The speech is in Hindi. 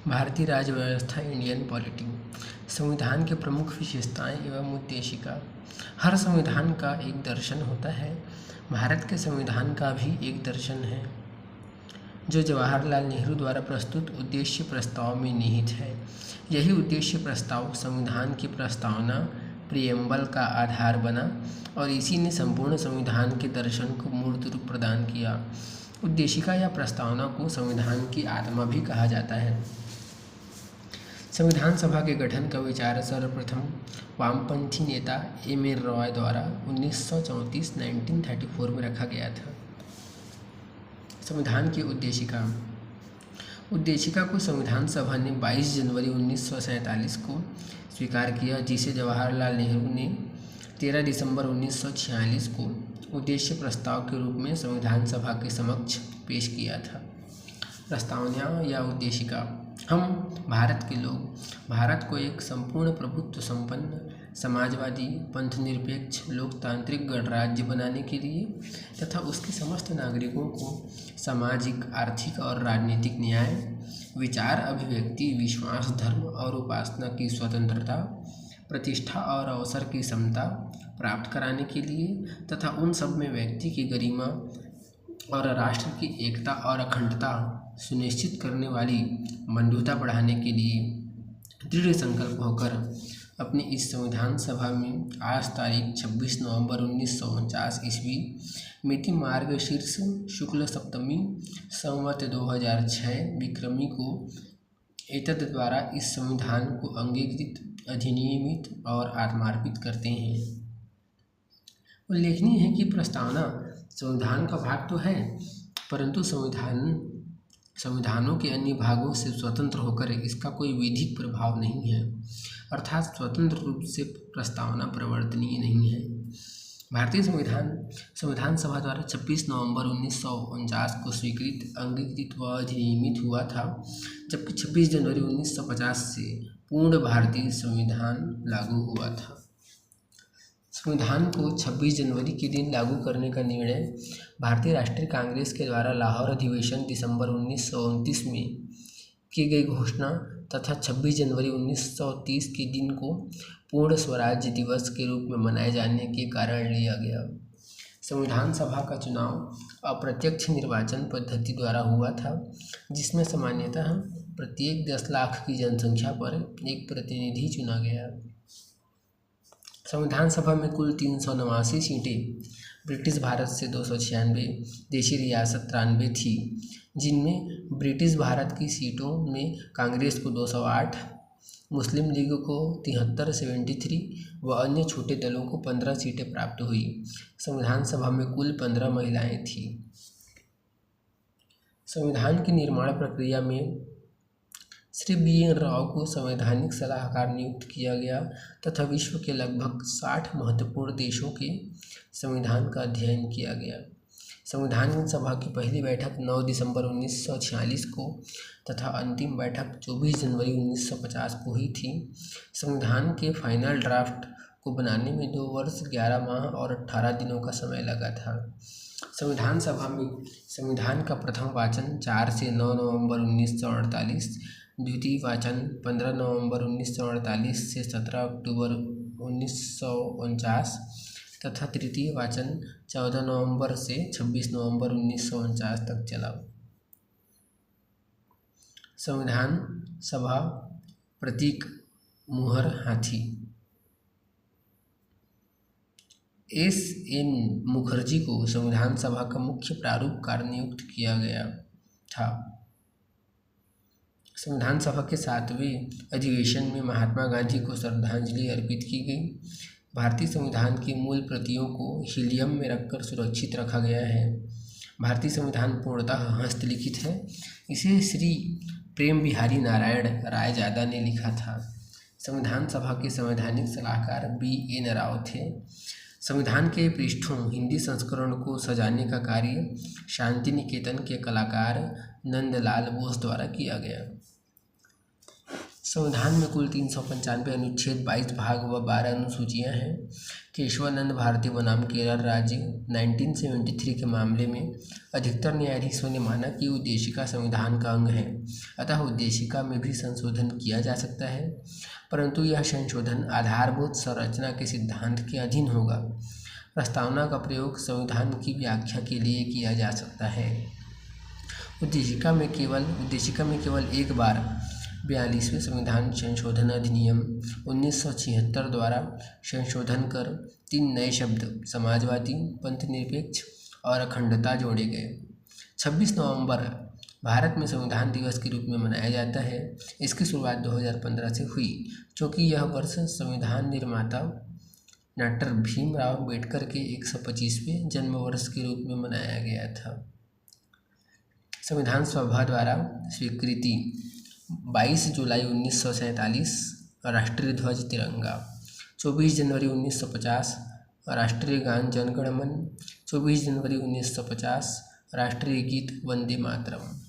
भारतीय राज्य व्यवस्था इंडियन पॉलिटी। संविधान की प्रमुख विशेषताएं एवं उद्देशिका। हर संविधान का एक दर्शन होता है। भारत के संविधान का भी एक दर्शन है जो जवाहरलाल नेहरू द्वारा प्रस्तुत उद्देश्य प्रस्ताव में निहित है। यही उद्देश्य प्रस्ताव संविधान की प्रस्तावना प्रियम्बल का आधार बना और इसी ने संपूर्ण संविधान के दर्शन को मूर्त रूप प्रदान किया। उद्देशिका या प्रस्तावना को संविधान की आत्मा भी कहा जाता है। संविधान सभा के गठन का विचार सर्वप्रथम वामपंथी नेता एम.एन. रॉय द्वारा 1934 में रखा गया था। संविधान की उद्देशिका। उद्देशिका को संविधान सभा ने 22 जनवरी 1947 को स्वीकार किया, जिसे जवाहरलाल नेहरू ने 13 दिसंबर 1946 को उद्देश्य प्रस्ताव के रूप में संविधान सभा के समक्ष पेश किया था। प्रस्तावना या उद्देशिका। हम भारत के लोग भारत को एक संपूर्ण प्रभुत्व संपन्न समाजवादी पंथनिरपेक्ष लोकतांत्रिक गणराज्य बनाने के लिए तथा उसके समस्त नागरिकों को सामाजिक, आर्थिक और राजनीतिक न्याय, विचार अभिव्यक्ति, विश्वास, धर्म और उपासना की स्वतंत्रता, प्रतिष्ठा और अवसर की समता प्राप्त कराने के लिए तथा उन सब में व्यक्ति की गरिमा और राष्ट्र की एकता और अखंडता सुनिश्चित करने वाली बंधुता बढ़ाने के लिए दृढ़ संकल्प होकर अपनी इस संविधान सभा में आज तारीख 26 नवंबर 1949 ईस्वी मिति मार्गशीर्ष शुक्ल सप्तमी संवत 2006 विक्रमी को एतद द्वारा इस संविधान को अंगीकृत, अधिनियमित और आत्मार्पित करते हैं। उल्लेखनीय है कि प्रस्तावना संविधान का भाग तो है, परंतु संविधानों के अन्य भागों से स्वतंत्र होकर इसका कोई विधिक प्रभाव नहीं है, अर्थात स्वतंत्र रूप से प्रस्तावना प्रवर्तनीय नहीं है। भारतीय संविधान सभा द्वारा 26 नवंबर 1949 को स्वीकृत, अंगीकृत व अधिनियमित हुआ था, जबकि 26 जनवरी 1950 से पूर्ण भारतीय संविधान लागू हुआ था। संविधान को 26 जनवरी के दिन लागू करने का निर्णय भारतीय राष्ट्रीय कांग्रेस के द्वारा लाहौर अधिवेशन दिसंबर 1929 में की गई घोषणा तथा 26 जनवरी 1930 के दिन को पूर्ण स्वराज्य दिवस के रूप में मनाए जाने के कारण लिया गया। संविधान सभा का चुनाव अप्रत्यक्ष निर्वाचन पद्धति द्वारा हुआ था, जिसमें सामान्यतः प्रत्येक 10 लाख की जनसंख्या पर एक प्रतिनिधि चुना गया। संविधान सभा में कुल 389 सीटें, ब्रिटिश भारत से 296, देशी रियासत 93 थी, जिनमें ब्रिटिश भारत की सीटों में कांग्रेस को 208, मुस्लिम लीग को 73 व अन्य छोटे दलों को 15 सीटें प्राप्त हुई। संविधान सभा में कुल 15 महिलाएं थीं। संविधान की निर्माण प्रक्रिया में श्री बी.एन. राव को संवैधानिक सलाहकार नियुक्त किया गया तथा विश्व के लगभग 60 महत्वपूर्ण देशों के संविधान का अध्ययन किया गया। संविधान सभा की पहली बैठक 9 दिसंबर 1946 को तथा अंतिम बैठक 24 जनवरी 1950 को हुई थी। संविधान के फाइनल ड्राफ्ट को बनाने में 2 वर्ष 11 माह और 18 दिनों का समय लगा था। संविधान सभा में संविधान का प्रथम वाचन 4 से 9 नवंबर 1948, द्वितीय वाचन 15 नवंबर 1948 से 17 अक्टूबर 1949 तथा तृतीय वाचन 14 नवंबर से 26 नवंबर 1949 तक चला। संविधान सभा प्रतीक मुहर हाथी। एस.एन. मुखर्जी को संविधान सभा का मुख्य प्रारूपकार नियुक्त किया गया था। संविधान सभा के 7वें अधिवेशन में महात्मा गांधी को श्रद्धांजलि अर्पित की गई। भारतीय संविधान की मूल प्रतियों को हीलियम में रखकर सुरक्षित रखा गया है। भारतीय संविधान पूर्णतः हस्तलिखित है। इसे श्री प्रेम बिहारी नारायण रायजादा ने लिखा था। संविधान सभा के संवैधानिक सलाहकार बी.एन. राव थे। संविधान के पृष्ठों हिंदी संस्करण को सजाने का कार्य शांति निकेतन के कलाकार नंदलाल बोस द्वारा किया गया। संविधान में कुल 395 अनुच्छेद, 22 भाग व 12 अनुसूचियां हैं। केशवानंद भारती बनाम केरल राज्य 1973 के मामले में अधिकतर न्यायाधीशों ने माना कि उद्देशिका संविधान का अंग है, अतः उद्देशिका में भी संशोधन किया जा सकता है, परंतु यह संशोधन आधारभूत संरचना के सिद्धांत के अधीन होगा। प्रस्तावना का प्रयोग संविधान की व्याख्या के लिए किया जा सकता है। उद्देशिका में केवल एक बार 42वें संविधान संशोधन अधिनियम 1976 द्वारा संशोधन कर 3 नए शब्द समाजवादी, पंथनिरपेक्ष और अखंडता जोड़े गए। 26 नवंबर भारत में संविधान दिवस के रूप में मनाया जाता है। इसकी शुरुआत 2015 से हुई, क्योंकि यह वर्ष संविधान निर्माता डॉक्टर भीमराव अम्बेडकर के 125वें जन्म वर्ष के रूप में मनाया गया था। संविधान सभा द्वारा स्वीकृति 22 जुलाई 1947 राष्ट्रीय ध्वज तिरंगा, 24 जनवरी 1950 राष्ट्रीय गान जन गण मन, 24 जनवरी 1950 राष्ट्रीय गीत वंदे मातरम।